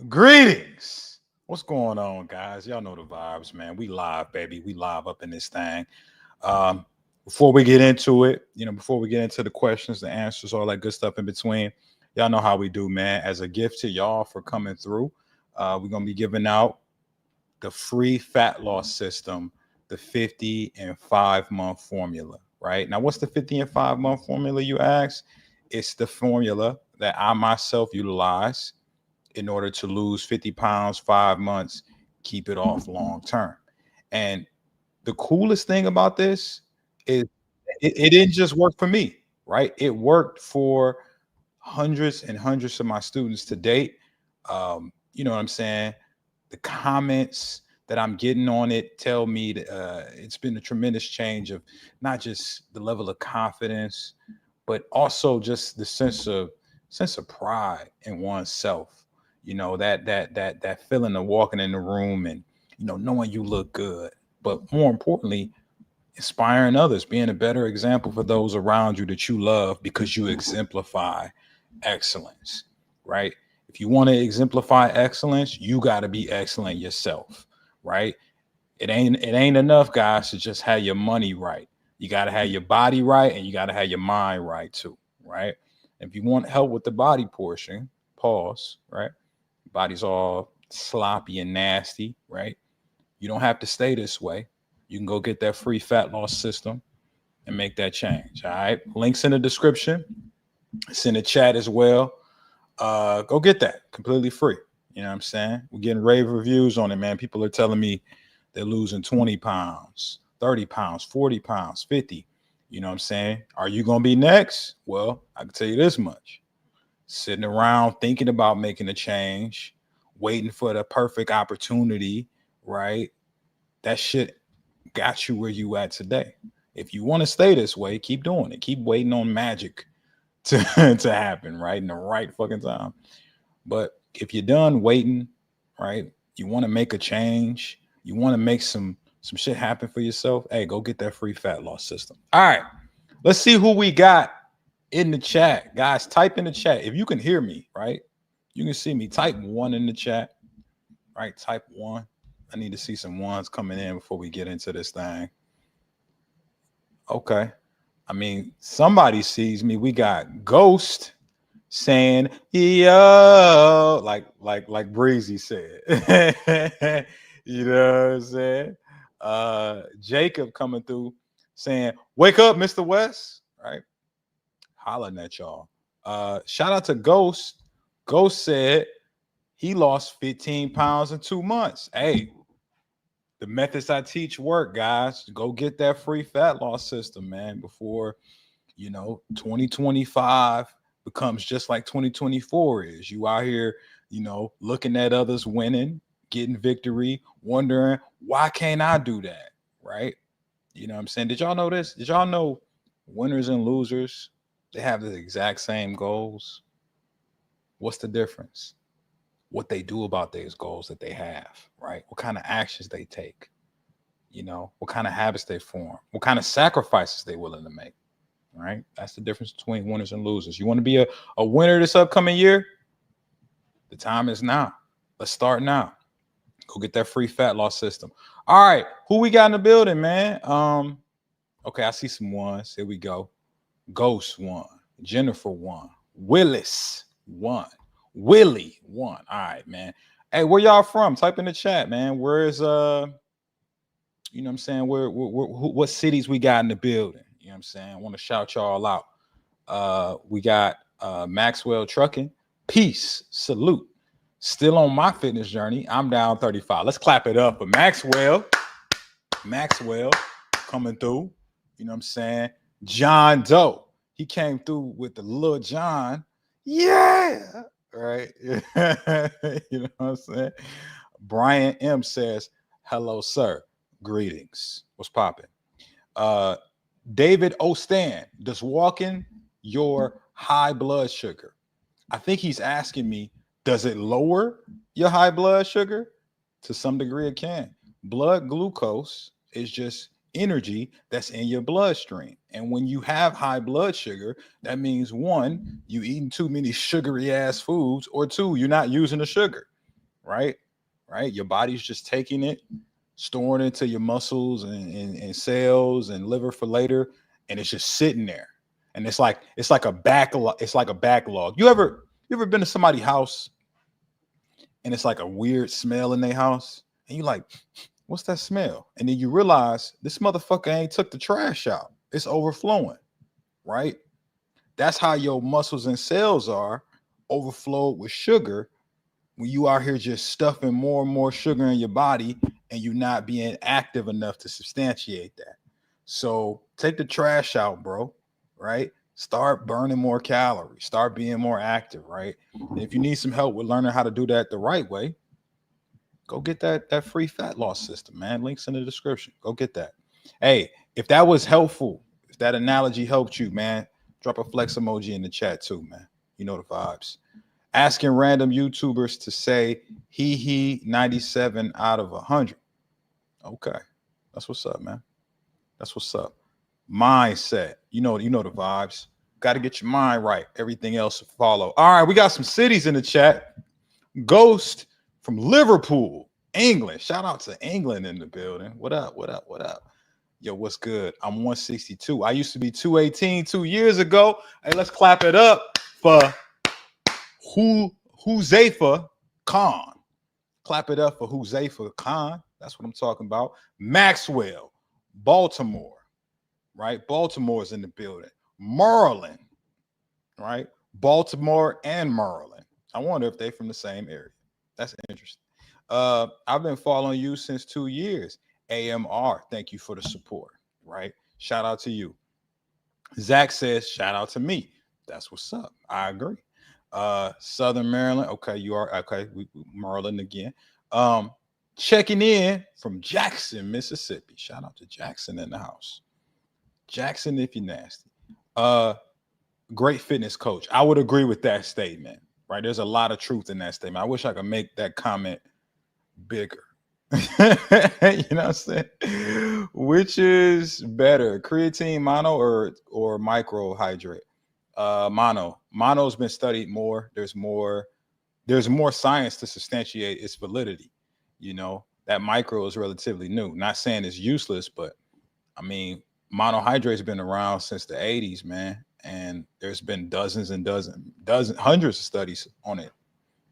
Greetings. What's going on, guys? Y'all know the vibes, man. We live, baby. We live up in this thing. Um, Before we get into it, before we get into the questions, the answers, all that good stuff in between, y'all know how we do, man. As a gift to y'all for coming through, we're gonna be giving out the free fat loss system, the 50 and 5 month formula. Right now, what's the 50 and 5 month formula? You ask. It's the formula that I myself utilize in order to lose 50 pounds, 5 months, keep it off long term. And the coolest thing about this is it didn't just work for me, right? It worked for hundreds and hundreds of my students to date. You know what I'm saying? The comments that I'm getting on it tell me that it's been a tremendous change of not just the level of confidence, but also just the sense of pride in oneself. That feeling of walking in the room and knowing you look good, but more importantly, inspiring others, being a better example for those around you that you love because you exemplify excellence, right? If you want to exemplify excellence, you got to be excellent yourself, right? It ain't enough, guys, to just have your money right. You got to have your body right, and you got to have your mind right too, right? If you want help with the body portion, pause, right? Body's all sloppy and nasty, right? You don't have to stay this way. You can go get that free fat loss system and make that change. All right. Links in the description. It's in the chat as well. Go get that completely free. You know what I'm saying? We're getting rave reviews on it, man. People are telling me they're losing 20 pounds, 30 pounds, 40 pounds, 50. You know what I'm saying? Are you going to be next? Well, I can tell you this much. Sitting around thinking about making a change, waiting for the perfect opportunity, right? That shit got you where you at today. If you want to stay this way, keep doing it. Keep waiting on magic to, to happen, right? In the right fucking time. But if you're done waiting, right? You want to make a change, you want to make some shit happen for yourself, hey, go get that free fat loss system. All right. Let's see who we got in the chat. Guys, type in the chat. If you can hear me, right? You can see me. Type one in the chat. Right? Type one. I need to see some ones coming in before we get into this thing. Okay. I mean, somebody sees me. We got Ghost saying, yo, like Breezy said. You know what I'm saying? Jacob coming through saying, wake up, Mr. West. Right? Hollering at y'all. Shout out to Ghost. Ghost said he lost 15 pounds in 2 months. Hey, the methods I teach work, guys. Go get that free fat loss system, man, before 2025 becomes just like 2024 is. You out here, looking at others winning, getting victory, wondering why can't I do that? Right? You know what I'm saying? Did y'all know this? Did y'all know winners and losers, they have the exact same goals? What's the difference? What they do about those goals that they have, right? What kind of actions they take, what kind of habits they form, what kind of sacrifices they're willing to make, right? That's the difference between winners and losers. You want to be a winner this upcoming year? The time is now. Let's start now. Go get that free fat loss system. All right, who we got in the building, man? Okay, I see some ones. Here we go. Ghost won. Jennifer won. Willis won. Willie won. All right, man. Hey, where y'all from? Type in the chat, man. Where's you know what I'm saying? What cities we got in the building? You know what I'm saying? I want to shout y'all out. We got Maxwell Trucking. Peace. Salute. Still on my fitness journey. I'm down 35. Let's clap it up for Maxwell. Maxwell coming through. You know what I'm saying? John Doe. He came through with the little John. Yeah. Right. You know what I'm saying? Brian M says, hello, sir. Greetings. What's popping? David Ostan, does walking your high blood sugar? I think he's asking me, does it lower your high blood sugar? To some degree, it can. Blood glucose is just energy that's in your bloodstream. And when you have high blood sugar, that means one, you eating too many sugary ass foods, or two, you're not using the sugar. right? Right? Your body's just taking it, storing it into your muscles and cells and liver for later, and it's just sitting there. And it's like a backlog. It's like a backlog. You ever been to somebody's house and it's like a weird smell in their house, and you like, what's that smell? And then you realize this motherfucker ain't took the trash out. It's overflowing, right? That's how your muscles and cells are overflowed with sugar when you out here just stuffing more and more sugar in your body and you not being active enough to substantiate that. So take the trash out, bro, right? Start burning more calories, start being more active, right? And if you need some help with learning how to do that the right way, go get that free fat loss system, man. Links in the description. Go get that. Hey, if that was helpful, if that analogy helped you, man, drop a flex emoji in the chat too, man. You know the vibes. Asking random YouTubers to say he 97 out of 100. Okay. That's what's up, man. That's what's up. Mindset. You know the vibes. Got to get your mind right. Everything else will follow. All right, we got some cities in the chat. Ghost from Liverpool, England. Shout out to England in the building. What up? What up? What up? Yo, what's good? I'm 162. I used to be 218 2 years ago. Hey, let's clap it up for Huzaifa Khan. Clap it up for Huzaifa Khan. That's what I'm talking about. Maxwell, Baltimore, right? Baltimore's in the building. Maryland, right? Baltimore and Maryland. I wonder if they're from the same area. That's interesting. I've been following you since 2 years. AMR, thank you for the support, right? Shout out to you. Zach says, shout out to me. That's what's up. I agree. Southern Maryland. Okay, you are okay. Maryland again. Checking in from Jackson, Mississippi. Shout out to Jackson in the house. Jackson, if you're nasty. Great fitness coach. I would agree with that statement, right? There's a lot of truth in that statement. I wish I could make that comment bigger. You know what I'm saying? Which is better, creatine mono or microhydrate? Mono's been studied more. There's more science to substantiate its validity. You know, that micro is relatively new. Not saying it's useless, but I mean, monohydrate's been around since the 80s, man. And there's been dozens and hundreds of studies on it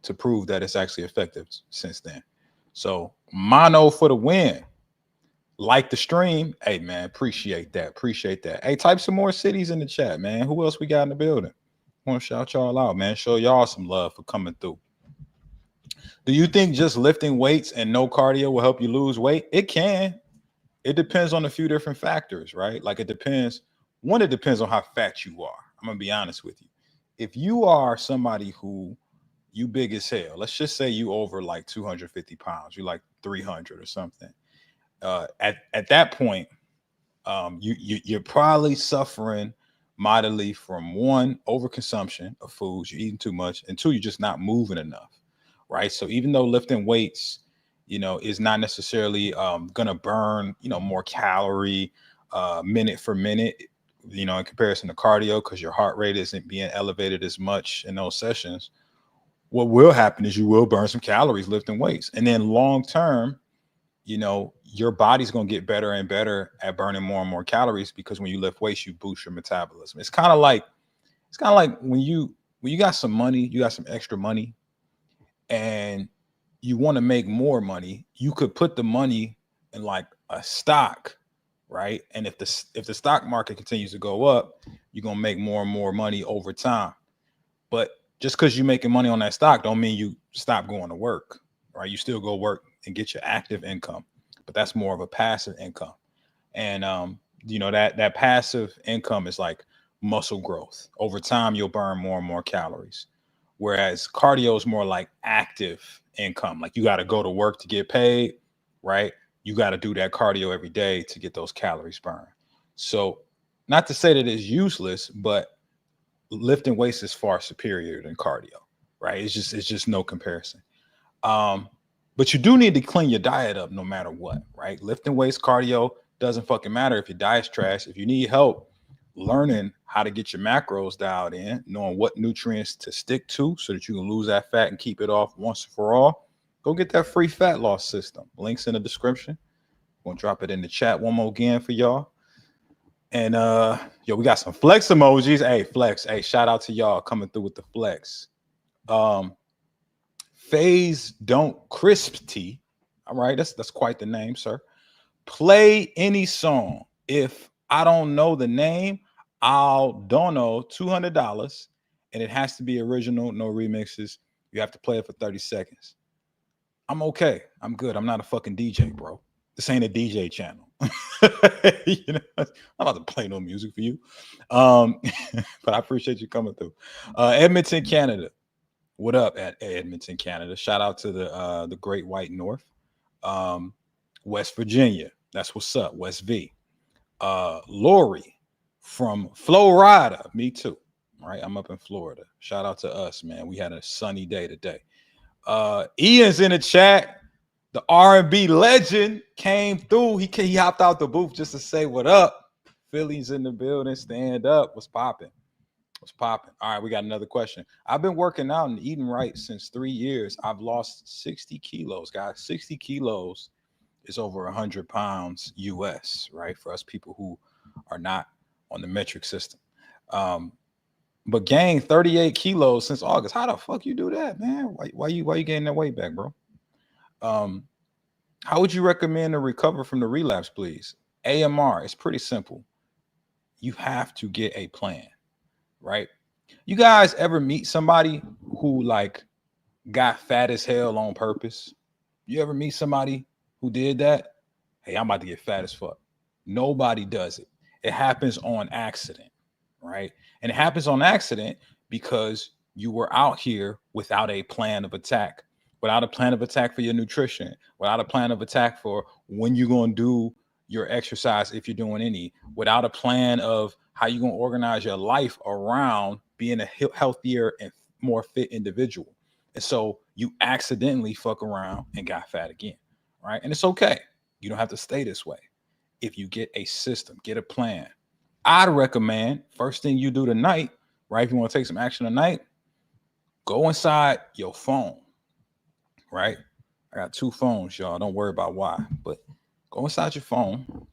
to prove that it's actually effective since then. So mono for the win. Like the stream. Hey, man, appreciate that. Appreciate that. Hey, type some more cities in the chat, man. Who else we got in the building? I want to shout y'all out, man. Show y'all some love for coming through. Do you think just lifting weights and no cardio will help you lose weight? It can. It depends on a few different factors, right? Like it depends. One, it depends on how fat you are. I'm going to be honest with you. If you are somebody who you big as hell, let's just say you over like 250 pounds, you like 300 or something. At that point, you're probably suffering mightily from one, overconsumption of foods, you're eating too much, and two, you're just not moving enough, right? So even though lifting weights, you know, is not necessarily gonna burn, you know, more calorie minute for minute, you know, in comparison to cardio, because your heart rate isn't being elevated as much in those sessions, what will happen is you will burn some calories lifting weights, and then long term, you know, your body's going to get better and better at burning more and more calories, because when you lift weights, you boost your metabolism. It's kind of like when you got some money, you got some extra money and you want to make more money, you could put the money in like a stock, right? And if the stock market continues to go up, you're going to make more and more money over time. But just because you're making money on that stock don't mean you stop going to work, right? You still go work and get your active income, but that's more of a passive income. And you know, that passive income is like muscle growth. Over time, you'll burn more and more calories. Whereas cardio is more like active income. Like you got to go to work to get paid, right? You got to do that cardio every day to get those calories burned. So not to say that it's useless, but lifting weights is far superior than cardio, right? It's just no comparison. But you do need to clean your diet up no matter what, right? Lifting weights, cardio, doesn't fucking matter if your diet's trash. If you need help learning how to get your macros dialed in, knowing what nutrients to stick to so that you can lose that fat and keep it off once and for all, Go get that free fat loss system. Links in the description. Gonna drop it in the chat one more again for y'all. And yo, we got some flex emojis. Hey, flex. Hey, shout out to y'all coming through with the flex. Phase don't crisp tea. All right, that's quite the name, sir. Play any song. If I don't know the name, I'll dono $200, and it has to be original, no remixes. You have to play it for 30 seconds. I'm okay. I'm good. I'm not a fucking DJ, bro. This ain't a DJ channel. You know, I'm about to play no music for you. But I appreciate you coming through. Edmonton, Canada. What up at Edmonton, Canada? Shout out to the Great White North. West Virginia. That's what's up. West V. Lori from Florida. Me too. All right. I'm up in Florida. Shout out to us, man. We had a sunny day today. Ian's in the chat. The R&B legend came through. He hopped out the booth just to say what up. Philly's in the building. Stand up. What's popping? What's popping? All right, we got another question. I've been working out and eating right since 3 years. I've lost 60 kilos, guys. 60 kilos is over 100 pounds US, right? For us people who are not on the metric system. But gained 38 kilos since August. How the fuck you do that, man? Why you getting that weight back, bro? How would you recommend to recover from the relapse, please? AMR, it's pretty simple. You have to get a plan, right? You guys ever meet somebody who like got fat as hell on purpose? You ever meet somebody who did that? Hey, I'm about to get fat as fuck. Nobody does it. It happens on accident, right? And it happens on accident because you were out here without a plan of attack, without a plan of attack for your nutrition, without a plan of attack for when you're going to do your exercise, if you're doing any, without a plan of how you're going to organize your life around being a healthier and more fit individual. And so you accidentally fuck around and got fat again, right? And it's okay. You don't have to stay this way. If you get a system, get a plan. I'd recommend first thing you do tonight, right? If you want to take some action tonight, go inside your phone, right? I got 2 phones, y'all. Don't worry about why, but go inside your phone,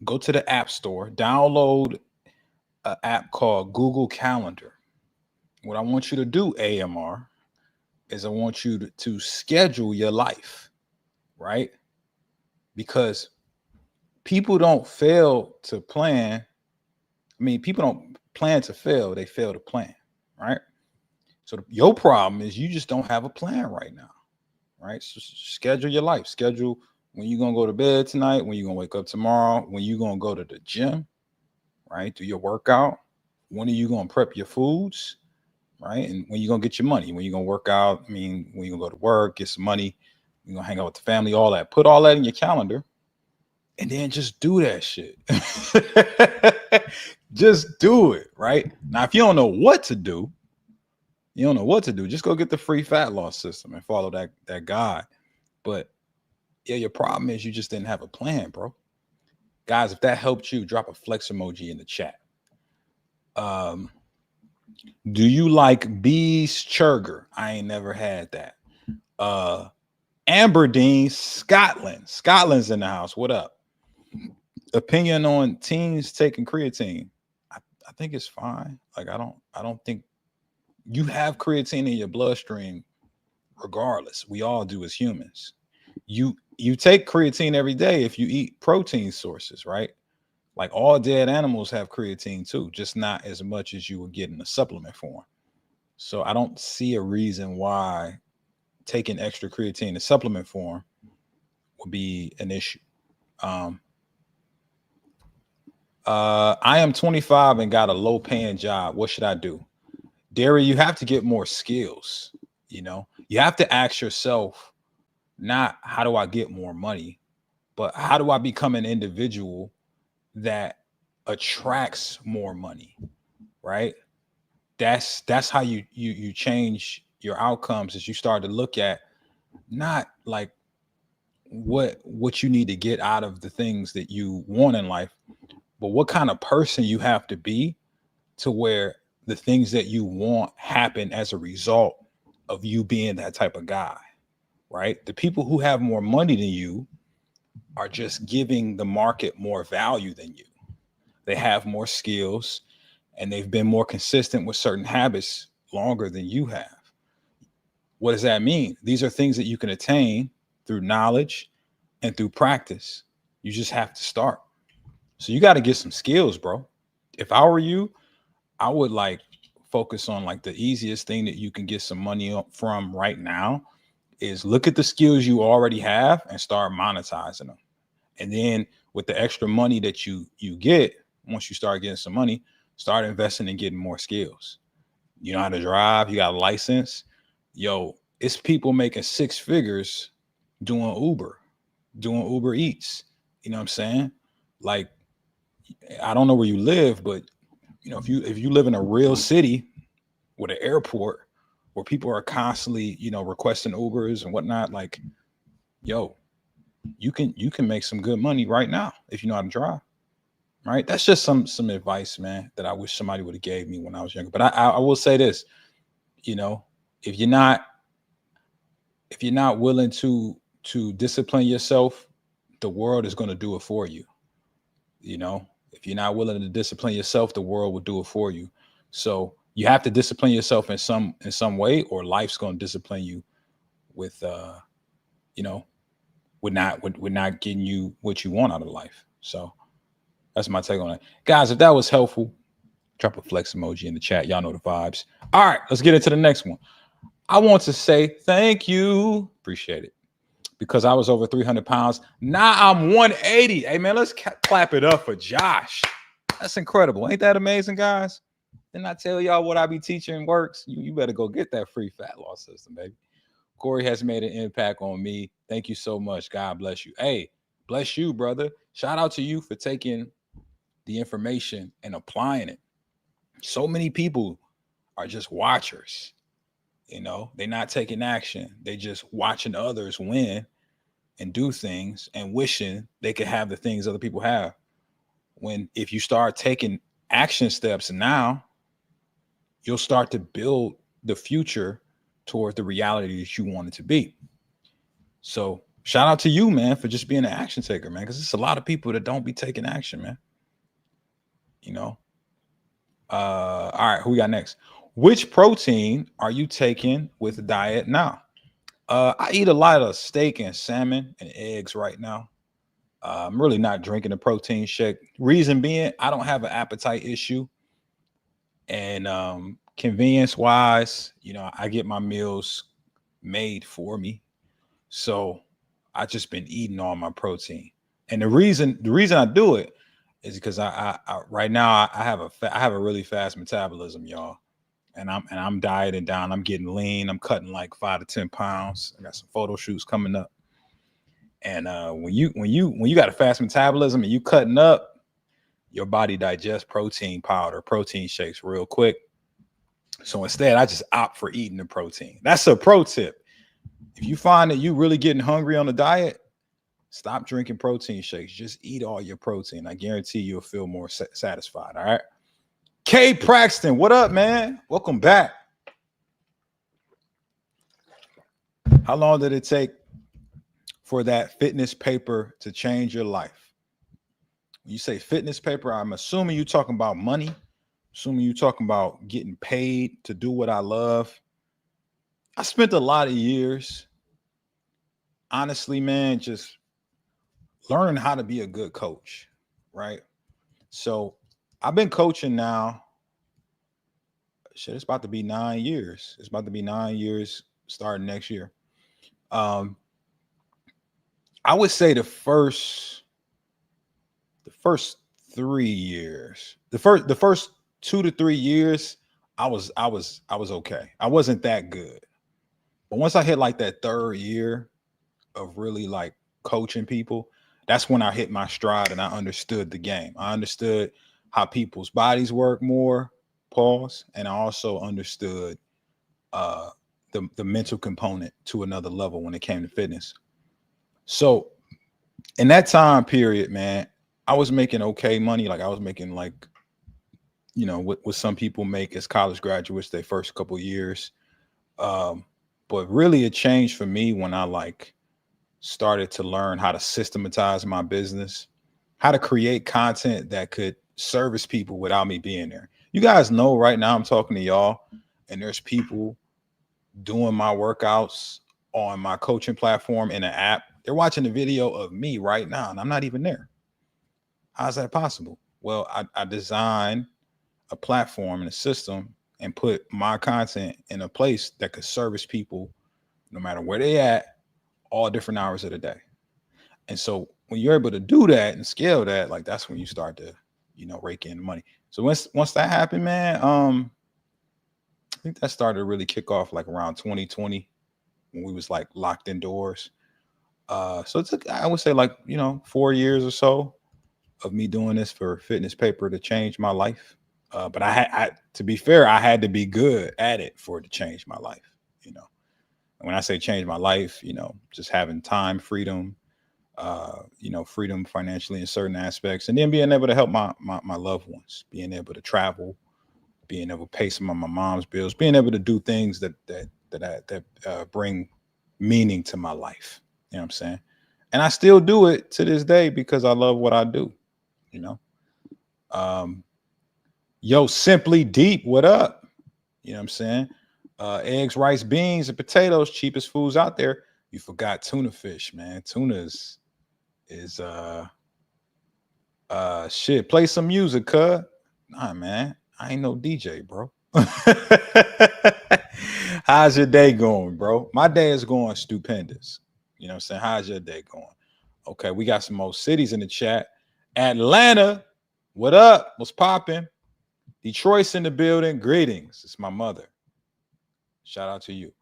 go to the app store, download an app called Google Calendar. What I want you to do, AMR, is I want you to schedule your life, right? Because people don't fail to plan. I mean, people don't plan to fail. They fail to plan, right? So your problem is you just don't have a plan right now, right? So schedule your life. Schedule when you're going to go to bed tonight, when you're going to wake up tomorrow, when you're going to go to the gym, right? Do your workout. When are you going to prep your foods, right? And when you're going to get your money, when you're going to work out, I mean, when you're going to go to work, get some money, you're going to hang out with the family, all that. Put all that in your calendar and then just do that shit. Just do it, right? Now, if you don't know what to do, just go get the free fat loss system and follow that guide. But yeah, your problem is you just didn't have a plan, bro. Guys, if that helped you, drop a flex emoji in the chat. Do you like Bees Churger? I ain't never had that. Aberdeen, Scotland. Scotland's in the house. What up? Opinion on teens taking creatine. I think it's fine. Like I don't think you have creatine in your bloodstream regardless. We all do as humans. You take creatine every day if you eat protein sources, right? Like all dead animals have creatine too, just not as much as you would get in a supplement form. So I don't see a reason why taking extra creatine in supplement form would be an issue. I am 25 and got a low paying job. What should I do? Derry, you have to get more skills. You know, you have to ask yourself, not how do I get more money, but how do I become an individual that attracts more money, right? That's how you change your outcomes, as you start to look at not like what you need to get out of the things that you want in life, but what kind of person you have to be to where the things that you want happen as a result of you being that type of guy, right? The people who have more money than you are just giving the market more value than you. They have more skills and they've been more consistent with certain habits longer than you have. What does that mean? These are things that you can attain through knowledge and through practice. You just have to start. So you got to get some skills, bro. If I were you, I would like focus on like the easiest thing that you can get some money from right now is look at the skills you already have and start monetizing them. And then with the extra money that you get, once you start getting some money, start investing and getting more skills. You know how to drive, you got a license. Yo, it's people making six figures doing Uber Eats. You know what I'm saying? Like, I don't know where you live, but you know, if you live in a real city with an airport where people are constantly, you know, requesting Ubers and whatnot, like, yo, you can make some good money right now if you know how to drive. Right? That's just some advice, man, that I wish somebody would have gave me when I was younger. But I will say this, you know, if you're not willing to discipline yourself, the world is going to do it for you. You know, if you're not willing to discipline yourself, the world will do it for you. So you have to discipline yourself in some way, or life's going to discipline you with you know, with not getting you what you want out of life. So that's my take on it. Guys, if that was helpful, drop a flex emoji in the chat. Y'all know the vibes. All right, let's get into the next one. I want to say thank you. Appreciate it. Because I was over 300 pounds. Now I'm 180. Hey, man, let's clap it up for Josh. That's incredible. Ain't that amazing, guys? Didn't I tell y'all what I be teaching works? You better go get that free fat loss system, baby. Corey has made an impact on me. Thank you so much. God bless you. Hey, bless you, brother. Shout out to you for taking the information and applying it. So many people are just watchers. You know, they're not taking action. They just watching others win and do things and wishing they could have the things other people have. When if you start taking action steps now, you'll start to build the future toward the reality that you want it to be. So shout out to you, man, for just being an action taker, man, because it's a lot of people that don't be taking action, man. You know. All right, who we got next? Which protein are you taking with the diet now? I eat a lot of steak and salmon and eggs right now. I'm really not drinking a protein shake. Reason being, I don't have an appetite issue. And convenience wise, you know, I get my meals made for me. So I just been eating all my protein. And the reason I do it is because I right now I have a really fast metabolism, y'all. And I'm dieting down. I'm getting lean. I'm cutting like 5 to 10 pounds. I got some photo shoots coming up. And when you got a fast metabolism and you cutting up, your body digests protein powder, protein shakes real quick. So instead, I just opt for eating the protein. That's a pro tip. If you find that you really getting hungry on the diet, stop drinking protein shakes. Just eat all your protein. I guarantee you'll feel more satisfied. All right. K Braxton, what up, man? Welcome back. How long did it take for that fitness paper to change your life? When you say fitness paper, I'm assuming you're talking about money. Assuming you're talking about getting paid to do what I love. I spent a lot of years, honestly, man, just learning how to be a good coach, right? So I've been coaching now. Shit, it's about to be 9 years. It's about to be 9 years starting next year. I would say the first 3 years, the first 2 to 3 years, I was okay. I wasn't that good. But once I hit like that third year of really like coaching people, that's when I hit my stride and I understood the game. I understood how people's bodies work more, pause, and I also understood the mental component to another level when it came to fitness. So in that time period, man, I was making okay money. Like I was making like, you know, what some people make as college graduates their first couple years. But really it changed for me when I like started to learn how to systematize my business, how to create content that could service people without me being there. You guys know right now I'm talking to y'all, and there's people doing my workouts on my coaching platform in an app. They're watching the video of me right now, and I'm not even there. How's that possible? Well, I designed a platform and a system and put my content in a place that could service people no matter where they at, all different hours of the day. And so when you're able to do that and scale that, like that's when you start to, rake in the money. So once that happened, man, I think that started to really kick off like around 2020 when we was like locked indoors. So it took, I would say, like, 4 years or so of me doing this for Fitness Paper to change my life. But to be fair, I had to be good at it for it to change my life. And when I say change my life, just having time, freedom, freedom financially in certain aspects, and then being able to help my loved ones, being able to travel, being able to pay some of my mom's bills, being able to do things that bring meaning to my life. You know what I'm saying? And I still do it to this day because I love what I do. You know, yo, Simply Deep, what up? You know what I'm saying? Eggs, rice, beans, and potatoes, cheapest foods out there. You forgot tuna fish, man. Tuna is shit. Play some music, cuz. Nah, man. I ain't no DJ, bro. How's your day going, bro? My day is going stupendous. You know what I'm saying? How's your day going? Okay, we got some more cities in the chat. Atlanta, what up? What's popping? Detroit's in the building. Greetings. It's my mother. Shout out to you.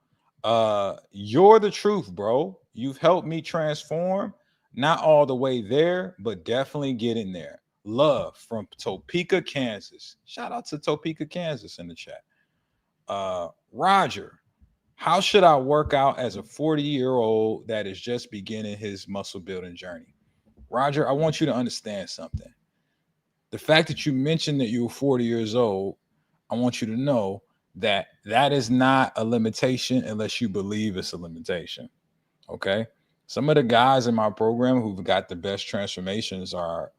You're the truth, bro. You've helped me transform. Not all the way there, but definitely getting there. Love from Topeka, Kansas. Shout out to Topeka, Kansas in the chat. Roger, how should I work out as a 40-year-old that is just beginning his muscle building journey? Roger, I want you to understand something. The fact that you mentioned that you were 40 years old, I want you to know that that is not a limitation unless you believe it's a limitation. Okay? Some of the guys in my program who've got the best transformations are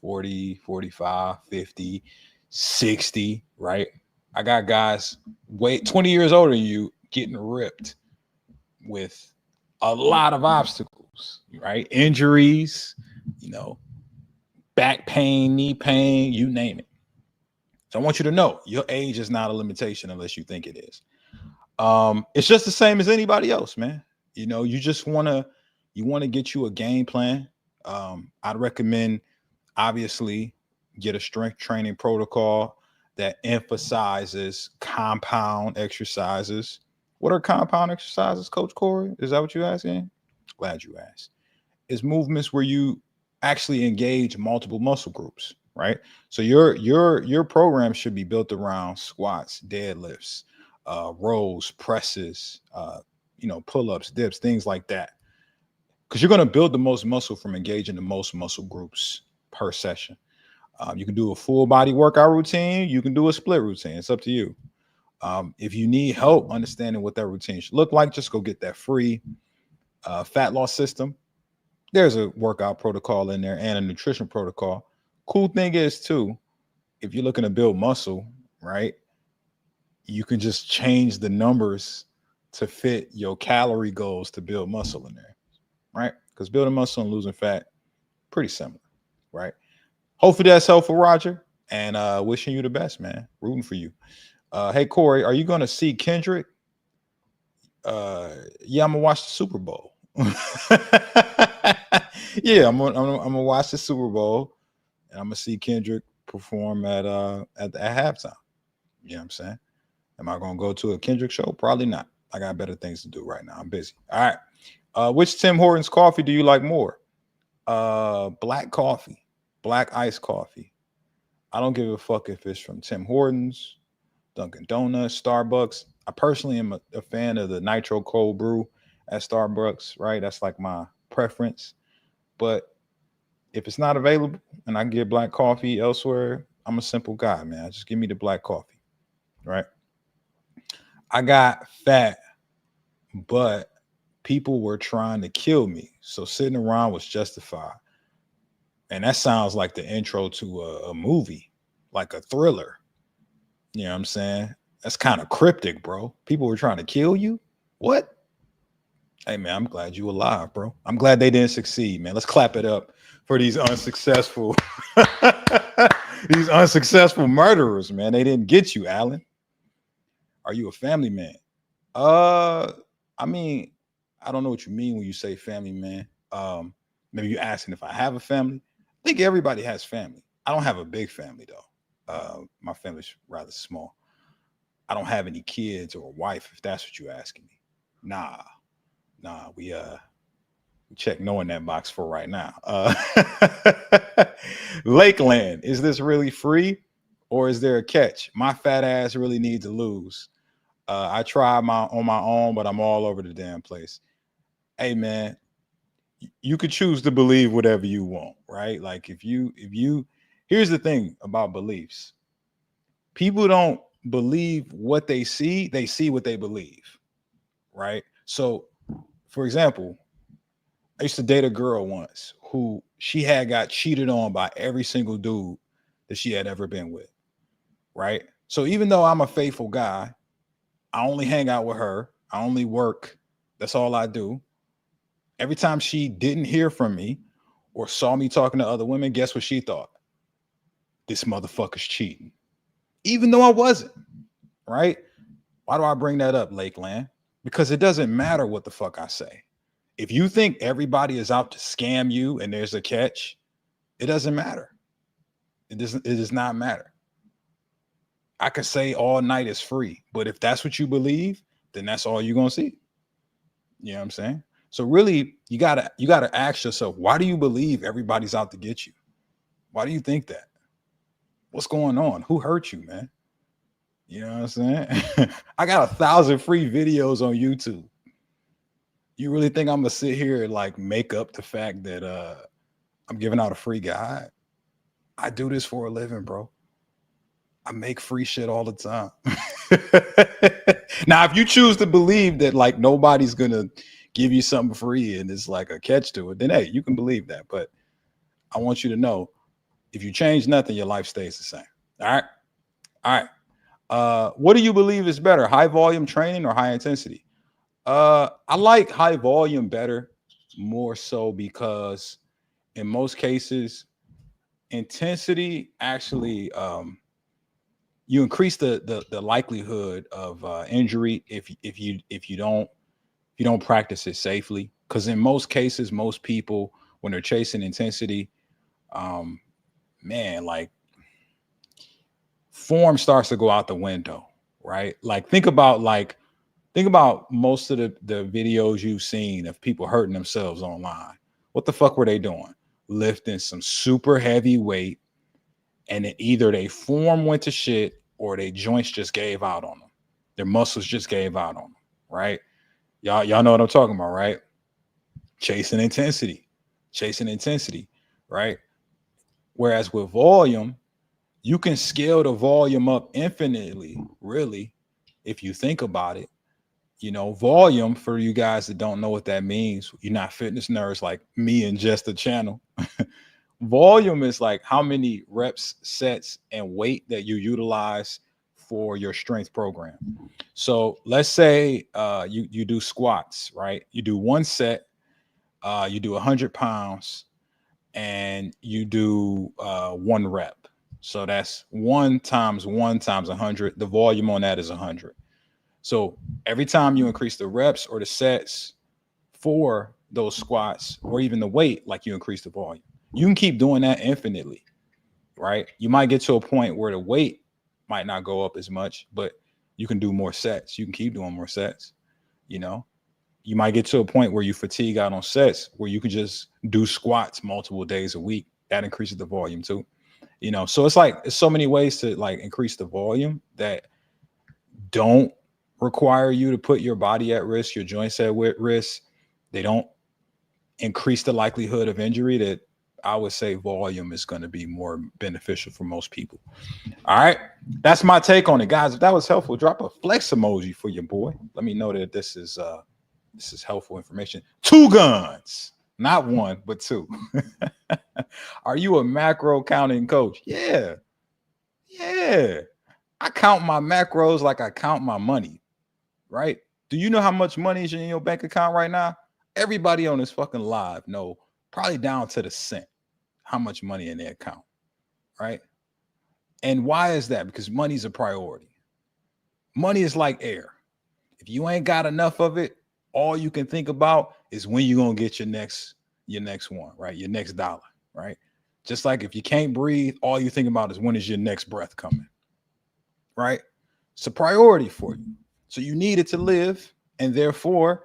40, 45, 50, 60, right? I got guys 20 years older than you getting ripped with a lot of obstacles, right? Injuries, back pain, knee pain, you name it. So I want you to know your age is not a limitation unless you think it is. It's just the same as anybody else, man. You just want to get you a game plan. I'd recommend, obviously, get a strength training protocol that emphasizes compound exercises. What are compound exercises, Coach Corey? Is that what you're asking? Glad you asked. It's movements where you actually engage multiple muscle groups, right? So your program should be built around squats, deadlifts, rows, presses, pull-ups, dips, things like that. Because you're going to build the most muscle from engaging the most muscle groups per session. You can do a full body workout routine. You can do a split routine. It's up to you. If you need help understanding what that routine should look like, just go get that free fat loss system. There's a workout protocol in there and a nutrition protocol. Cool thing is, too, if you're looking to build muscle, right, you can just change the numbers to fit your calorie goals to build muscle in there, right? Because building muscle and losing fat, pretty similar, right? Hopefully that's helpful, Roger. And wishing you the best, man. Rooting for you. Hey, Corey, are you going to see Kendrick? Yeah, I'm going to watch the Super Bowl. Yeah, I'm gonna watch the Super Bowl, and I'm gonna see Kendrick perform at halftime. You know what I'm saying? Am I gonna go to a Kendrick show? Probably not. I got better things to do right now. I'm busy. All right. Which Tim Hortons coffee do you like more? Black coffee, black iced coffee. I don't give a fuck if it's from Tim Hortons, Dunkin' Donuts, Starbucks. I personally am a fan of the nitro cold brew at Starbucks, right? That's like my preference. But if it's not available and I can get black coffee elsewhere, I'm a simple guy, man. Just give me the black coffee, right? I got fat but people were trying to kill me. So sitting around was justified. And that sounds like the intro to a movie, like a thriller. You know what I'm saying? That's kind of cryptic, bro. People were trying to kill you? What? Hey, man, I'm glad you alive, bro. I'm glad they didn't succeed, man. Let's clap it up for these unsuccessful these unsuccessful murderers, man. They didn't get you, Alan. Are you a family man? Uh, I mean, I don't know what you mean when you say family man. Maybe you're asking if I have a family. I think everybody has family. I don't have a big family though. My family's rather small. I don't have any kids or a wife, if that's what you're asking me. Nah, we check no in that box for right now. Lakeland, is this really free or is there a catch? My fat ass really needs to lose. I tried on my own, but I'm all over the damn place. Hey man, you could choose to believe whatever you want, right? Like if you here's the thing about beliefs. People don't believe what they see what they believe, right? So, for example, I used to date a girl once who she had got cheated on by every single dude that she had ever been with, right? So even though I'm a faithful guy, I only hang out with her. I only work. That's all I do. Every time she didn't hear from me or saw me talking to other women, guess what she thought? This motherfucker's cheating. Even though I wasn't, right? Why do I bring that up, Lakeland? Because it doesn't matter what the fuck I say. If you think everybody is out to scam you and there's a catch, it doesn't matter. It does not matter. I could say all night is free, but if that's what you believe, then that's all you're gonna see. You know what I'm saying? So really, you gotta ask yourself, why do you believe everybody's out to get you? Why do you think that? What's going on? Who hurt you, man? You know what I'm saying? I got 1,000 free videos on YouTube. You really think I'm gonna sit here and like make up the fact that I'm giving out a free guide? I do this for a living, bro. I make free shit all the time. Now, if you choose to believe that like nobody's gonna give you something free and it's like a catch to it, then hey, you can believe that. But I want you to know, if you change nothing, your life stays the same. All right. All right. What do you believe is better, high volume training or high intensity? I like high volume better, more so because in most cases, intensity actually you increase the likelihood of injury if you don't practice it safely. Because in most cases, most people when they're chasing intensity, man, like form starts to go out the window, right? Like think about most of the videos you've seen of people hurting themselves online. What the fuck were they doing? Lifting some super heavy weight, and then either their form went to shit or their joints just gave out on them. Their muscles just gave out on them, right? Y'all know what I'm talking about, right? Chasing intensity, right? Whereas with volume, you can scale the volume up infinitely, really, if you think about it. You know, volume, for you guys that don't know what that means, you're not fitness nerds like me and just the channel. Volume is like how many reps, sets, and weight that you utilize for your strength program. So let's say you do squats, right? You do one set, you do 100 pounds, and you do one rep. So that's 1 times 1 times 100. The volume on that is 100. So every time you increase the reps or the sets for those squats or even the weight, like you increase the volume, you can keep doing that infinitely, right? You might get to a point where the weight might not go up as much, but you can do more sets. You can keep doing more sets. You know, you might get to a point where you fatigue out on sets where you can just do squats multiple days a week. That increases the volume too. You know, so it's like there's so many ways to like increase the volume that don't require you to put your body at risk, your joints at risk. They don't increase the likelihood of injury. That I would say volume is going to be more beneficial for most people. All right. That's my take on it, guys. If that was helpful, drop a flex emoji for your boy. Let me know that this is This is helpful information. 2 guns, not 1, but 2. Are you a macro counting coach? Yeah. Yeah. I count my macros like I count my money, right? Do you know how much money is in your bank account right now? Everybody on this fucking live know, probably down to the cent, how much money in their account, right? And why is that? Because money's a priority. Money is like air. If you ain't got enough of it, all you can think about is when you're gonna get your next one, right? Your next dollar, right? Just like if you can't breathe, all you think about is when is your next breath coming, right? It's a priority for you. So you need it to live, and therefore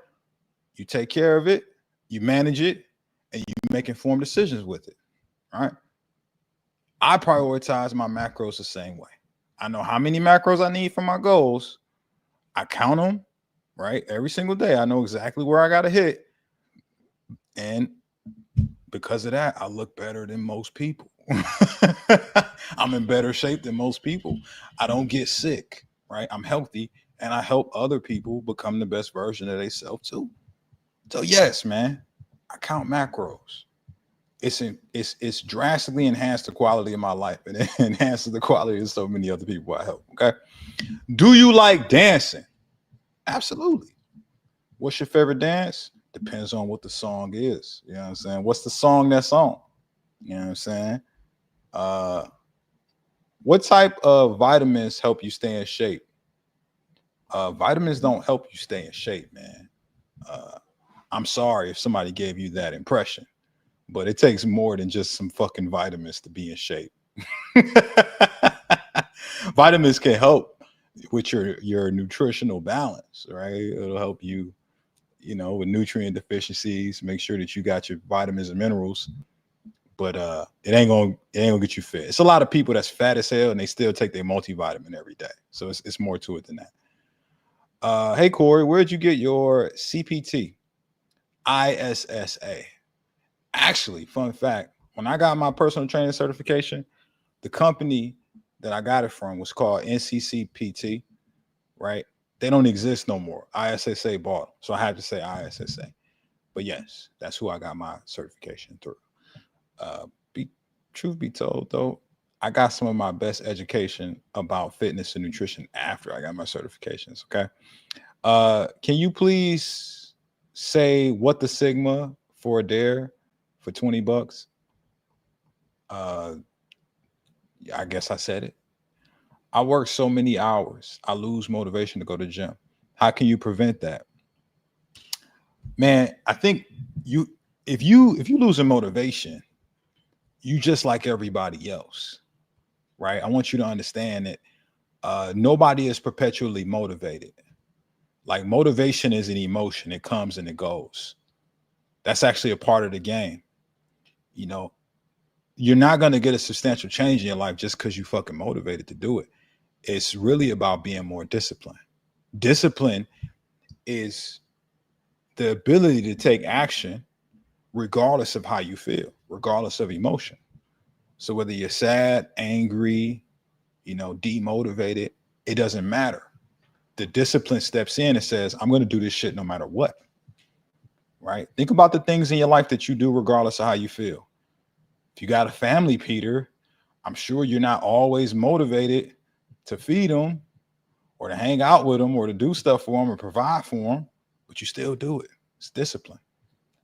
you take care of it, you manage it, and you make informed decisions with it. Right? I prioritize my macros the same way. I know how many macros I need for my goals. I count them, right? Every single day. I know exactly where I got to hit. And because of that, I look better than most people. I'm in better shape than most people. I don't get sick, right? I'm healthy, and I help other people become the best version of themselves too. So yes, man, I count macros. It's drastically enhanced the quality of my life, and it enhances the quality of so many other people I help. Okay. Do you like dancing? Absolutely. What's your favorite dance? Depends on what the song is. You know what I'm saying? What's the song that's on? You know what I'm saying? What type of vitamins help you stay in shape? Vitamins don't help you stay in shape, man. I'm sorry if somebody gave you that impression, but it takes more than just some fucking vitamins to be in shape. Vitamins can help with your nutritional balance, right? It'll help you, with nutrient deficiencies, make sure that you got your vitamins and minerals. But it ain't gonna get you fit. It's a lot of people that's fat as hell and they still take their multivitamin every day. So it's more to it than that. Hey Corey, where'd you get your CPT? ISSA. Actually, fun fact, when I got my personal training certification, the company that I got it from was called NCCPT, right? They don't exist no more. ISSA bought them, so I had to say ISSA. But yes, that's who I got my certification through. Truth be told, though, I got some of my best education about fitness and nutrition after I got my certifications. Okay. Can you please say what the Sigma for a dare for $20? I guess I said it. I work so many hours, I lose motivation to go to the gym. How can you prevent that? Man, I think you if you lose a motivation, you just like everybody else, right? I want you to understand that nobody is perpetually motivated. Like motivation is an emotion, it comes and it goes. That's actually a part of the game. You know, you're not going to get a substantial change in your life just because you fucking motivated to do it. It's really about being more disciplined. Discipline is the ability to take action regardless of how you feel, regardless of emotion. So whether you're sad, angry, demotivated, it doesn't matter. The discipline steps in and says, I'm going to do this shit no matter what. Right? Think about the things in your life that you do regardless of how you feel. If you got a family, Peter, I'm sure you're not always motivated to feed them or to hang out with them or to do stuff for them or provide for them, but you still do it. It's discipline.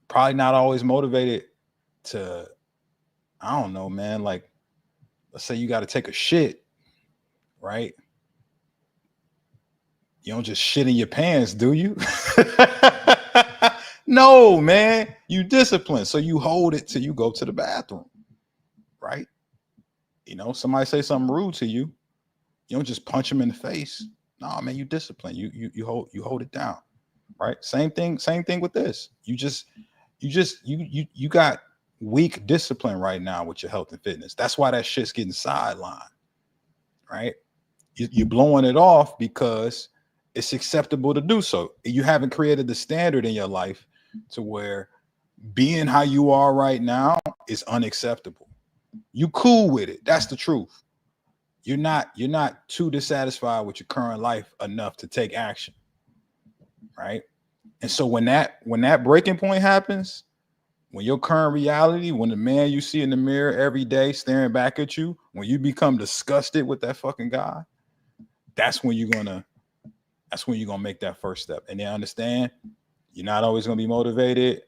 Probably not always motivated to, I don't know, man, like let's say you got to take a shit, right? You don't just shit in your pants, do you? No, man. You discipline. So you hold it till you go to the bathroom, right? Somebody say something rude to you. You don't just punch them in the face. No, man, you discipline. You hold it down, right? Same thing with this. You got weak discipline right now with your health and fitness. That's why that shit's getting sidelined, right? You're blowing it off because it's acceptable to do so. You haven't created the standard in your life to where being how you are right now is unacceptable. You cool with it. That's the truth. You're not too dissatisfied with your current life enough to take action, right? And so when that breaking point happens, when your current reality, when the man you see in the mirror every day staring back at you, when you become disgusted with that fucking guy, that's when you're gonna make that first step. And then understand you're not always gonna be motivated,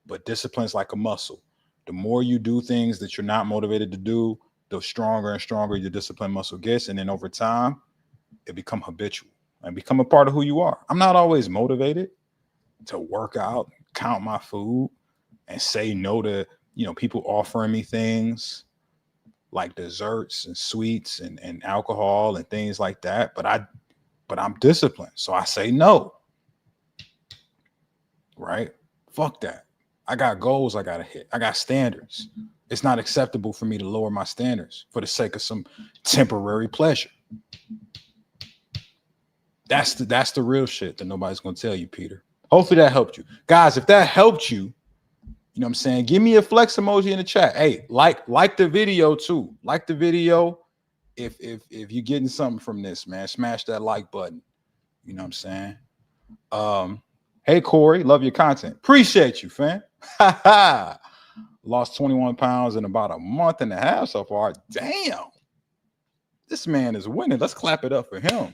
but discipline's like a muscle. The more you do things that you're not motivated to do, the stronger and stronger your discipline muscle gets. And then over time, it become habitual and become a part of who you are. I'm not always motivated to work out, count my food, and say no to, people offering me things like desserts and sweets and alcohol and things like that. But I'm disciplined. So I say no. Right? Fuck that. I got goals I gotta hit. I got standards. It's not acceptable for me to lower my standards for the sake of some temporary pleasure. That's the real shit that nobody's gonna tell you, Peter. Hopefully that helped you. Guys, if that helped you, you know what I'm saying? Give me a flex emoji in the chat. Hey, like the video too. Like the video. If you're getting something from this, man, smash that like button. You know what I'm saying? Hey Corey, love your content. Appreciate you, fam. Lost 21 pounds in about a month and a half so far. Damn. This man is winning. Let's clap it up for him.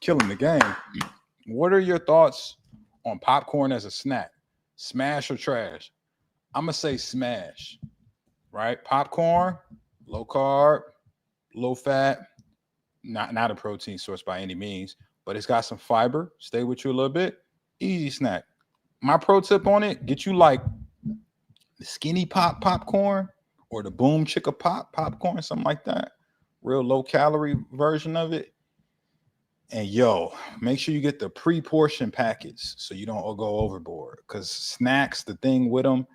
Killing the game. What are your thoughts on popcorn as a snack? Smash or trash? I'm gonna say smash, right? Popcorn, low carb, low fat, not a protein source by any means, but it's got some fiber. Stay with you a little bit. Easy snack. My pro tip on it: get you like the skinny popcorn or the boom chicka popcorn, something like that. Real low calorie version of it. And make sure you get the pre-portion packets so you don't go overboard. Because snacks, the thing with them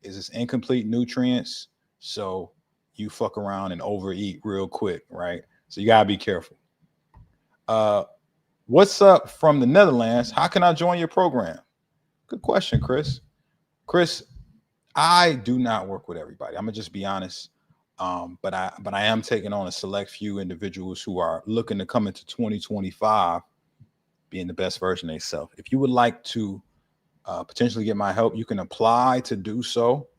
is it's incomplete nutrients. So you fuck around and overeat real quick, right? So you gotta be careful. What's up from the Netherlands? How can I join your program? Good question, Chris. Chris, I do not work with everybody. I'm gonna just be honest. But I am taking on a select few individuals who are looking to come into 2025 being the best version of themselves. If you would like to potentially get my help, you can apply to do so.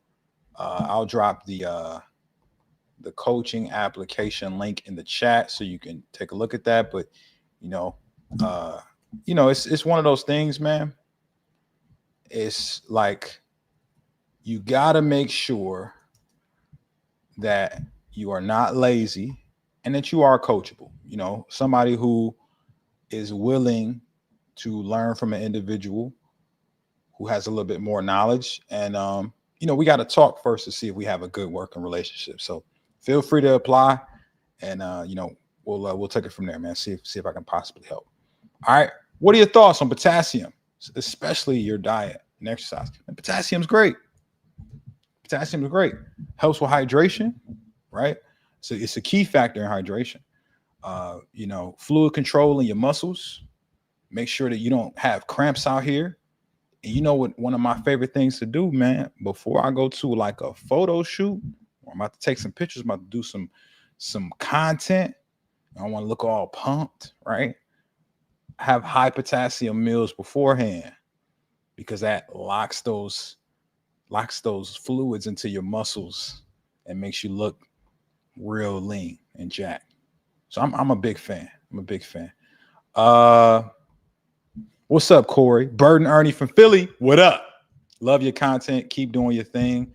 I'll drop the coaching application link in the chat so you can take a look at that. But it's one of those things, man. It's like you gotta make sure that you are not lazy and that you are coachable. Somebody who is willing to learn from an individual who has a little bit more knowledge. And, we got to talk first to see if we have a good working relationship. So feel free to apply and, we'll take it from there, man. See if I can possibly help. All right. What are your thoughts on potassium, especially your diet and exercise? And potassium's great. Potassium is great. Helps with hydration, right? So it's a key factor in hydration. Fluid control in your muscles. Make sure that you don't have cramps out here. And you know what? One of my favorite things to do, man, before I go to like a photo shoot, or I'm about to take some pictures, I'm about to do some content. I want to look all pumped, right? Have high potassium meals beforehand because that locks those fluids into your muscles and makes you look real lean and jacked. So I'm a big fan. What's up, Corey? Burden Ernie from Philly. What up? Love your content. Keep doing your thing.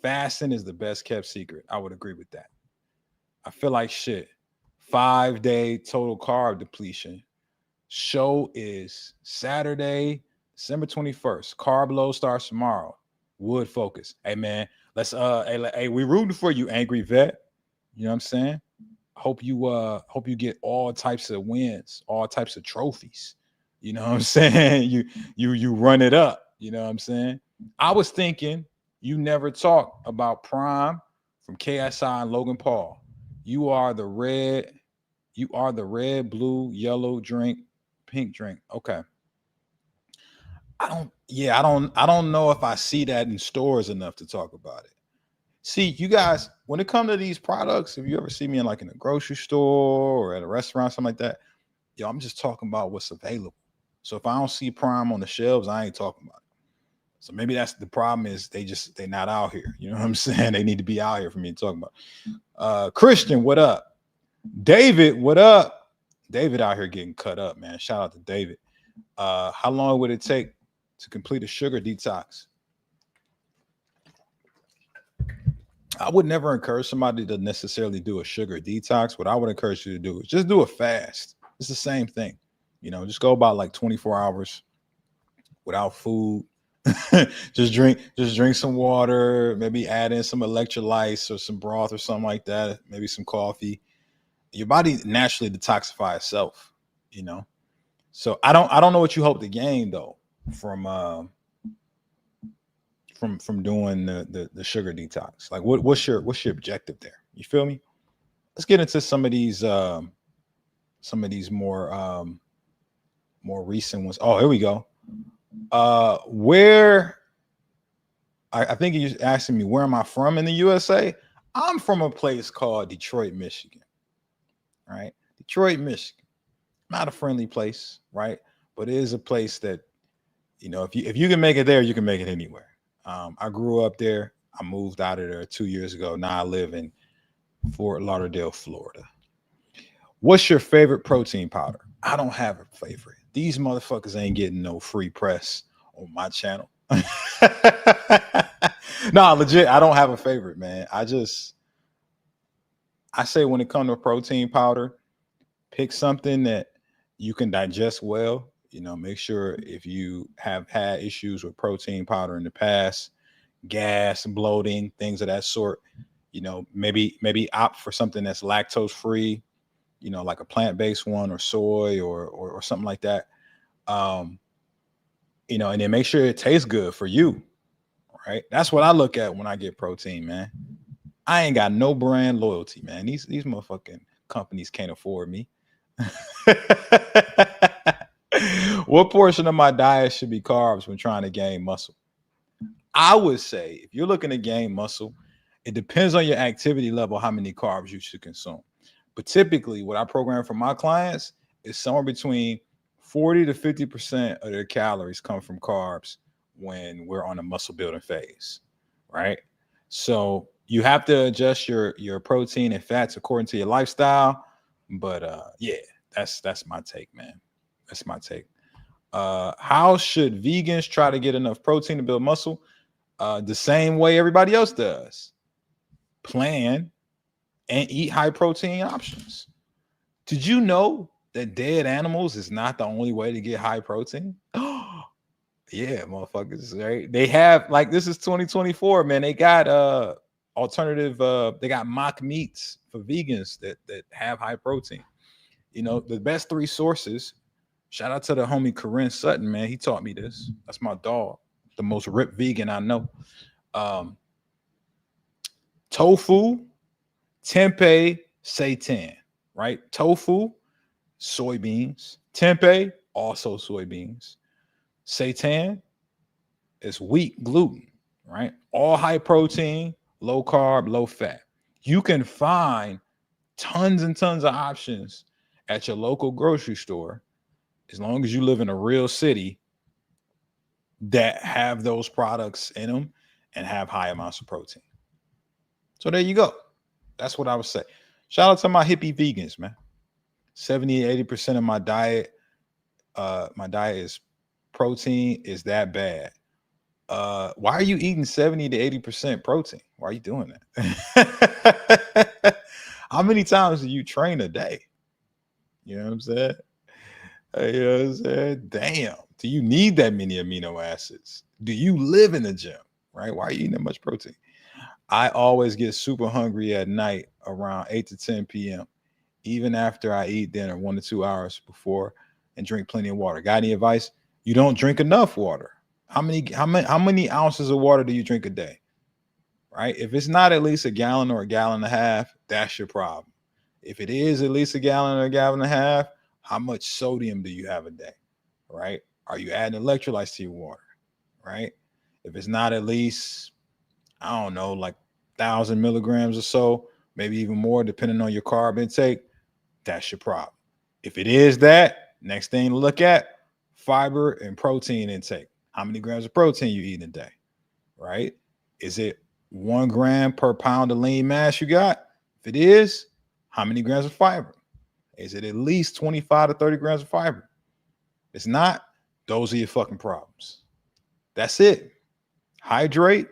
Fasting is the best kept secret. I would agree with that. I feel like shit. 5-day total carb depletion. Show is Saturday, December 21st. Carb load starts tomorrow. Wood focus. Hey man, let's hey, we rooting for you, angry vet. You know what I'm saying? Hope you get all types of wins, all types of trophies. You know what I'm saying? You run it up. You know what I'm saying? I was thinking you never talk about Prime from KSI and Logan Paul. You are the red, blue, yellow drink, pink drink. Okay. I don't know if I see that in stores enough to talk about it. See, you guys, when it comes to these products, if you ever see me in a grocery store or at a restaurant, something like that, I'm just talking about what's available. So if I don't see Prime on the shelves, I ain't talking about it. So maybe that's the problem, is they're not out here. You know what I'm saying? They need to be out here for me to talk about. Christian, what up? David, what up? David out here getting cut up, man. Shout out to David. How long would it take to complete a sugar detox? I would never encourage somebody to necessarily do a sugar detox. What I would encourage you to do is just do a fast. It's the same thing. Just go about like 24 hours without food. just drink some water, maybe add in some electrolytes or some broth or something like that, maybe some coffee. Your body naturally detoxifies itself, So I don't know what you hope to gain though from doing the sugar detox. Like what's your objective there? You feel me? Let's get into some of these more recent ones. Oh, here we go. Where I think you're asking me, where am I from in the USA? I'm from a place called Detroit, Michigan. Right? Detroit, Michigan. Not a friendly place, right? But it is a place that, if you can make it there, you can make it anywhere. I grew up there. I moved out of there 2 years ago. Now I live in Fort Lauderdale, Florida. What's your favorite protein powder? I don't have a favorite. These motherfuckers ain't getting no free press on my channel. No, legit, I don't have a favorite, man. I say when it comes to protein powder, pick something that you can digest well. Make sure if you have had issues with protein powder in the past, gas, bloating, things of that sort, maybe opt for something that's lactose free, like a plant-based one or soy or something like that. And then make sure it tastes good for you. Right. That's what I look at when I get protein, man. I ain't got no brand loyalty, man. These motherfucking companies can't afford me. What portion of my diet should be carbs when trying to gain muscle? I would say if you're looking to gain muscle, it depends on your activity level, how many carbs you should consume. But typically what I program for my clients is somewhere between 40 to 50% of their calories come from carbs when we're on a muscle building phase, right? So you have to adjust your protein and fats according to your lifestyle. But yeah, that's my take, man. That's my take. How should vegans try to get enough protein to build muscle? The same way everybody else does. Plan and eat high protein options. Did you know that dead animals is not the only way to get high protein? Yeah, motherfuckers, right? They have, like, this is 2024, man. They got alternative, they got mock meats for vegans that have high protein. The best 3 sources. Shout out to the homie Corinne Sutton, man. He taught me this. That's my dog, the most ripped vegan I know. Tofu, tempeh, seitan, right? Tofu, soybeans. Tempeh, also soybeans. Seitan is wheat, gluten, right? All high protein, low carb, low fat. You can find tons and tons of options at your local grocery store, as long as you live in a real city, that have those products in them and have high amounts of protein. So there you go. That's what I would say. Shout out to my hippie vegans, man. 70 to 80% of my diet is protein. Is that bad? Why are you eating 70 to 80% protein? Why are you doing that? How many times do you train a day? You know what I'm saying? You know what I'm saying? Damn. Do you need that many amino acids? Do you live in the gym? Right? Why are you eating that much protein? I always get super hungry at night around 8 to 10 p.m. Even after I eat dinner 1 to 2 hours before, and drink plenty of water. Got any advice? You don't drink enough water. How many ounces of water do you drink a day? Right? If it's not at least a gallon or a gallon and a half, that's your problem. If it is at least a gallon or a gallon and a half, how much sodium do you have a day? Right? Are you adding electrolytes to your water? Right? If it's not at least, I don't know, like 1,000 milligrams or so, maybe even more, depending on your carb intake, that's your problem. If it is that, next thing to look at, fiber and protein intake. How many grams of protein you eat in a day, right? Is it 1 gram per pound of lean mass you got? If it is, how many grams of fiber? Is it at least 25 to 30 grams of fiber? If it's not, those are your fucking problems. That's it. Hydrate,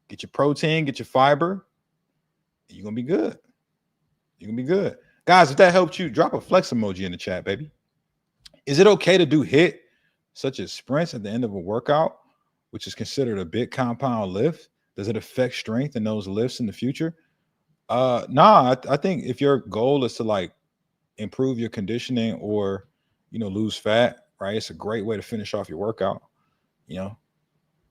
get your protein, get your fiber, and you're going to be good. You're going to be good. Guys, if that helped you, drop a flex emoji in the chat, baby. Is it okay to do HIIT, such as sprints at the end of a workout, which is considered a big compound lift? Does it affect strength in those lifts in the future? Nah, I think if your goal is to like improve your conditioning or, lose fat, right? It's a great way to finish off your workout.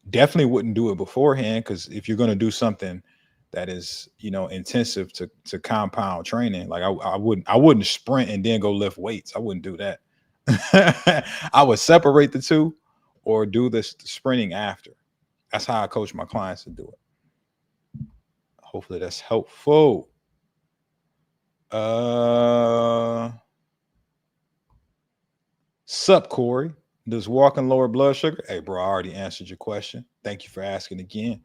Definitely wouldn't do it beforehand, because if you're going to do something that is, intensive to compound training, like I wouldn't sprint and then go lift weights. I wouldn't do that. I would separate the two or do this sprinting after. That's how I coach my clients to do it. Hopefully that's helpful. Sup, Corey? Does walking lower blood sugar? Hey, bro, I already answered your question. Thank you for asking again.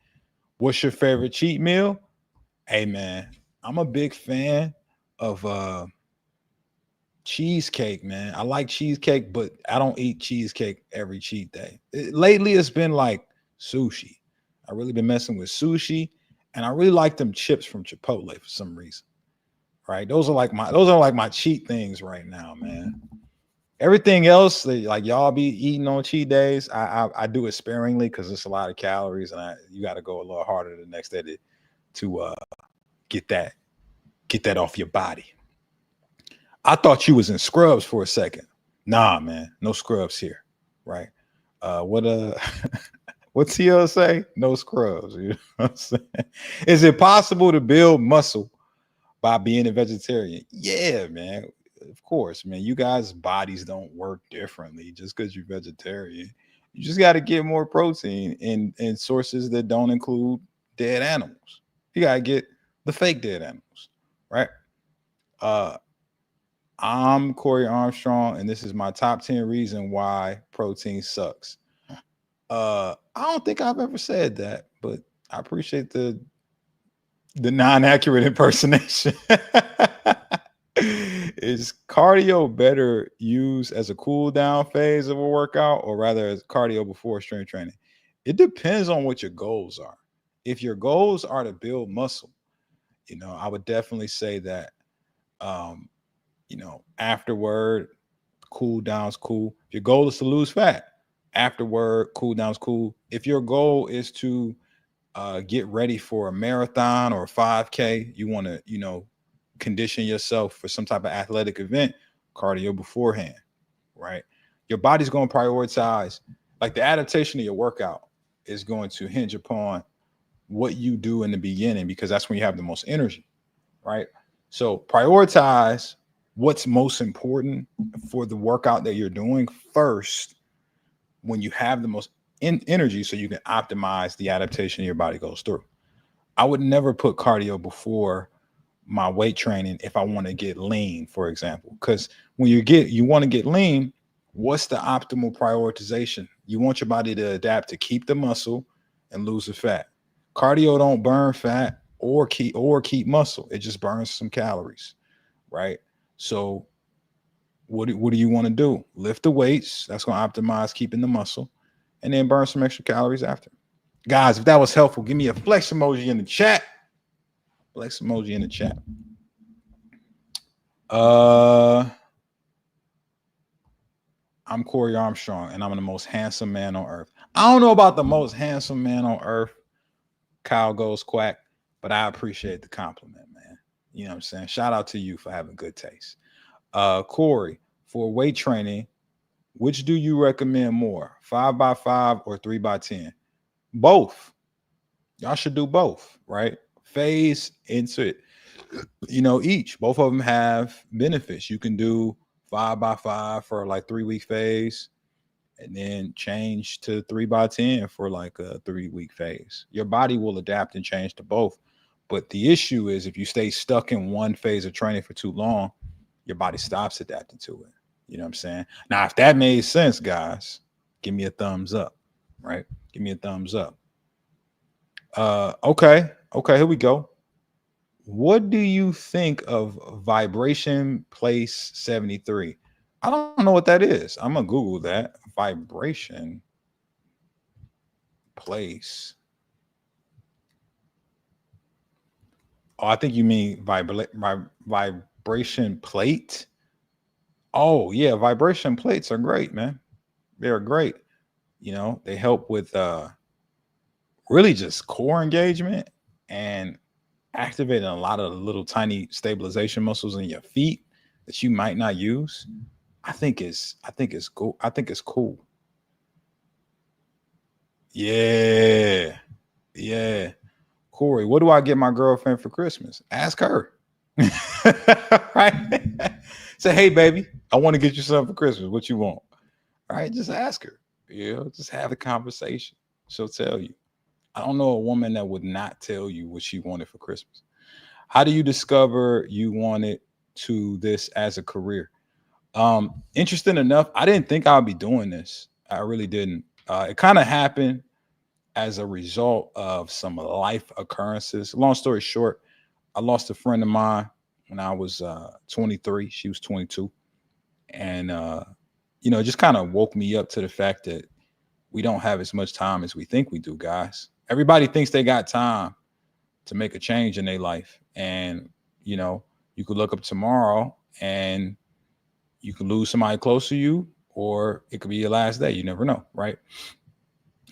What's your favorite cheat meal? Hey, man, I'm a big fan of cheesecake, man. I like cheesecake, but I don't eat cheesecake every cheat day. Lately, it's been like sushi. I really been messing with sushi, and I really like them chips from Chipotle for some reason. Right? Those are like my cheat things right now, man. Everything else, like y'all be eating on cheat days, I do it sparingly because it's a lot of calories, and you got to go a little harder the next day to get that off your body. I thought you was in scrubs for a second. Nah, man, no scrubs here, right? What TL say? No scrubs. You know what I'm saying? Is it possible to build muscle by being a vegetarian? Yeah, man. Of course, man. You guys' bodies don't work differently just because you're vegetarian. You just got to get more protein in sources that don't include dead animals. You got to get the fake dead animals, right? I'm Corey Armstrong, and this is my top 10 reason why protein sucks. I don't think I've ever said that, but I appreciate the non-accurate impersonation. Is cardio better used as a cool down phase of a workout, or rather as cardio before strength training? It depends on what your goals are. If your goals are to build muscle, I would definitely say that afterward, cool down's cool. If your goal is to lose fat, afterward, cool down's cool. If your goal is to get ready for a marathon or a 5K, you want to, condition yourself for some type of athletic event, cardio beforehand, right? Your body's going to prioritize, like the adaptation of your workout is going to hinge upon what you do in the beginning, because that's when you have the most energy, right? So prioritize what's most important for the workout that you're doing first when you have the most energy, so you can optimize the adaptation your body goes through. I would never put cardio before my weight training if I want to get lean, for example, because when you want to get lean, what's the optimal prioritization? You want your body to adapt to keep the muscle and lose the fat. Cardio don't burn fat or keep muscle. It just burns some calories, right? So what do you want to do? Lift the weights. That's going to optimize keeping the muscle, and then burn some extra calories after. Guys, if that was helpful, give me a flex emoji in the chat. Flex emoji in the chat. I'm Corey Armstrong, and I'm the most handsome man on earth. I don't know about the most handsome man on earth, Kyle Goes Quack, but I appreciate the compliment, man. You know what I'm saying? Shout out to you for having good taste. Corey, for weight training, which do you recommend more, 5x5 or 3x10? Both. Y'all should do both, right? Phase into it. Each. Both of them have benefits. You can do 5x5 for like 3-week phase, and then change to 3x10 for like a 3-week phase. Your body will adapt and change to both. But the issue is, if you stay stuck in one phase of training for too long, your body stops adapting to it. You know what I'm saying? Now, if that made sense, guys, Give me a thumbs up, right? Give me a thumbs up. Okay, here we go. What do you think of vibration place 73? I don't know what that is. I'm gonna Google that. Vibration place. Oh, I think you mean vibration plate. Oh yeah, vibration plates are great, man. They're great. They help with really just core engagement and activating a lot of the little tiny stabilization muscles in your feet that you might not use. I think it's cool. I think it's cool. Yeah. Yeah. Corey, what do I get my girlfriend for Christmas? Ask her. Right? Say, hey, baby, I want to get you something for Christmas. What you want? All right, just ask her. Just have a conversation. She'll tell you. I don't know a woman that would not tell you what she wanted for Christmas. How do you discover you wanted to this as a career? Interesting enough, I didn't think I'd be doing this. I really didn't. It kind of happened as a result of some life occurrences. Long story short, I lost a friend of mine when I was 23. She was 22. And, it just kind of woke me up to the fact that we don't have as much time as we think we do, guys. Everybody thinks they got time to make a change in their life. And, you could look up tomorrow and you could lose somebody close to you, or it could be your last day. You never know, right?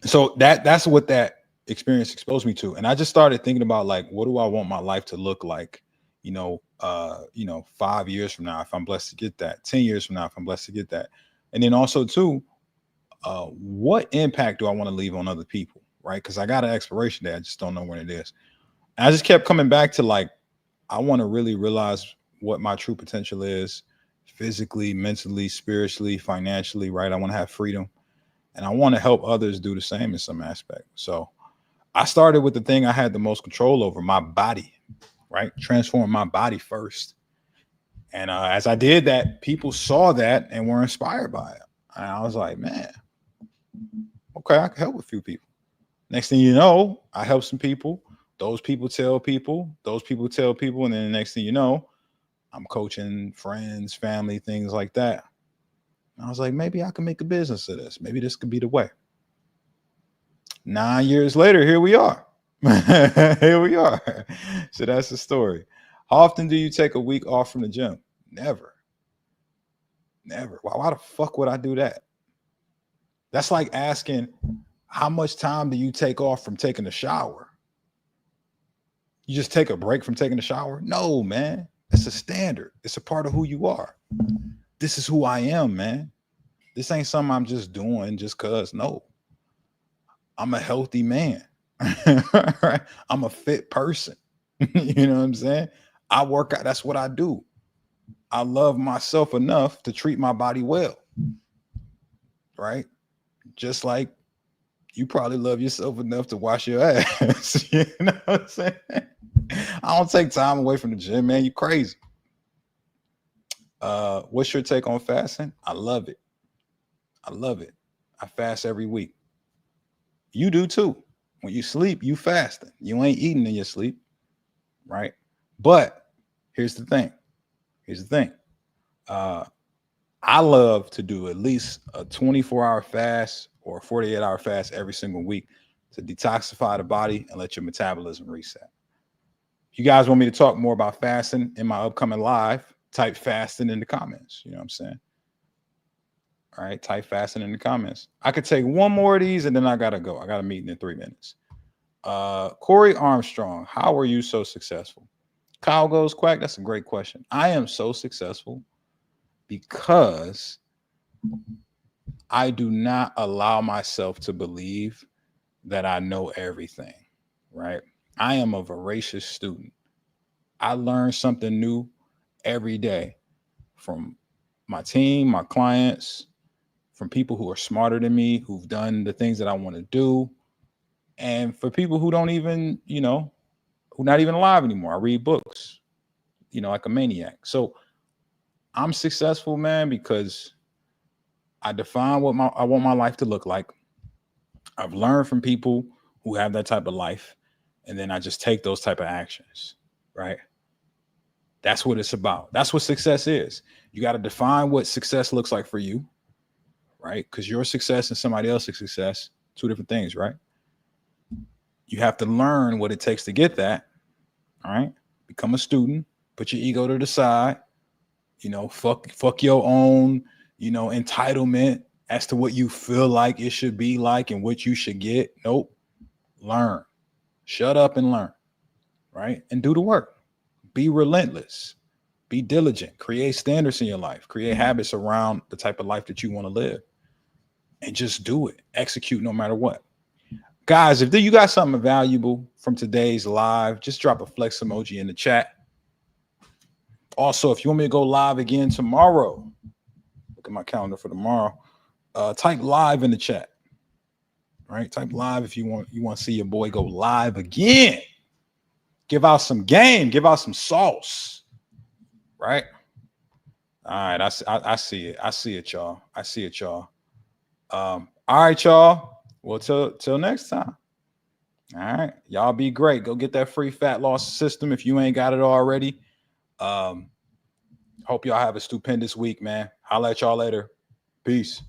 So that's what that experience exposed me to. And I just started thinking about, like, what do I want my life to look like, 5 years from now, if I'm blessed to get that, 10 years from now, if I'm blessed to get that. And then also too, what impact do I want to leave on other people? Right. Because I got an expiration date. I just don't know when it is. And I just kept coming back to, like, I want to really realize what my true potential is, physically, mentally, spiritually, financially, right? I want to have freedom. And I want to help others do the same in some aspect. So I started with the thing I had the most control over, my body, right? Transform my body first. And as I did that, people saw that and were inspired by it. And I was like, man, okay, I can help a few people. Next thing you know, I help some people. Those people tell people. Those people tell people. And then the next thing you know, I'm coaching friends, family, things like that. And I was like, maybe I can make a business of this. Maybe this could be the way. 9 years later, here we are. Here we are. So that's the story. How often do you take a week off from the gym? Never. Never. Why the fuck would I do that? That's like asking, how much time do you take off from taking a shower? You just take a break from taking a shower? No, man. It's a standard. It's a part of who you are. This is who I am, man. This ain't something I'm just doing just cause. No. I'm a healthy man. Right? I'm a fit person. You know what I'm saying? I work out. That's what I do. I love myself enough to treat my body well. Right? Just like you probably love yourself enough to wash your ass. You know what I'm saying? I don't take time away from the gym, man. You crazy. What's your take on fasting? I love it. I love it. I fast every week. You do too. When you sleep, you fasting. You ain't eating in your sleep, right? But here's the thing. I love to do at least a 24-hour fast or a 48-hour fast every single week to detoxify the body and let your metabolism reset. If you guys want me to talk more about fasting in my upcoming live, type fasting in the comments. You know what I'm saying? All right, type fasting in the comments. I could take one more of these and then I gotta go. I got a meeting in 3 minutes. Corey Armstrong, how are you so successful? Kyle goes quack. That's a great question. I am so successful because I do not allow myself to believe that I know everything, right? I am a voracious student. I learn something new every day from my team, my clients, from people who are smarter than me, who've done the things that I want to do, and for people who don't even, who not even alive anymore. I read books, like a maniac. So I'm successful, man, because I define what I want my life to look like. I've learned from people who have that type of life, and then I just take those type of actions, right? That's what it's about. That's what success is. You got to define what success looks like for you, right? Because your success and somebody else's success, two different things, right? You have to learn what it takes to get that. All right. Become a student, put your ego to the side, fuck your own, entitlement as to what you feel like it should be like and what you should get. Nope. Learn. Shut up and learn. Right? And do the work. Be relentless. Be diligent. Create standards in your life. Create habits around the type of life that you want to live. And just do it. Execute no matter what. Guys, if you got something valuable from today's live, just drop a flex emoji in the chat. Also, if you want me to go live again tomorrow, look at my calendar for tomorrow. Type live in the chat. All right, type live if you want to see your boy go live again. Give out some game, give out some sauce. Right? All right, I see it. I see it, y'all. I see it, y'all. All right, y'all. Well, till next time. All right, y'all be great. Go get that free fat loss system if you ain't got it already. Hope y'all have a stupendous week, man. I'll let y'all later. Peace.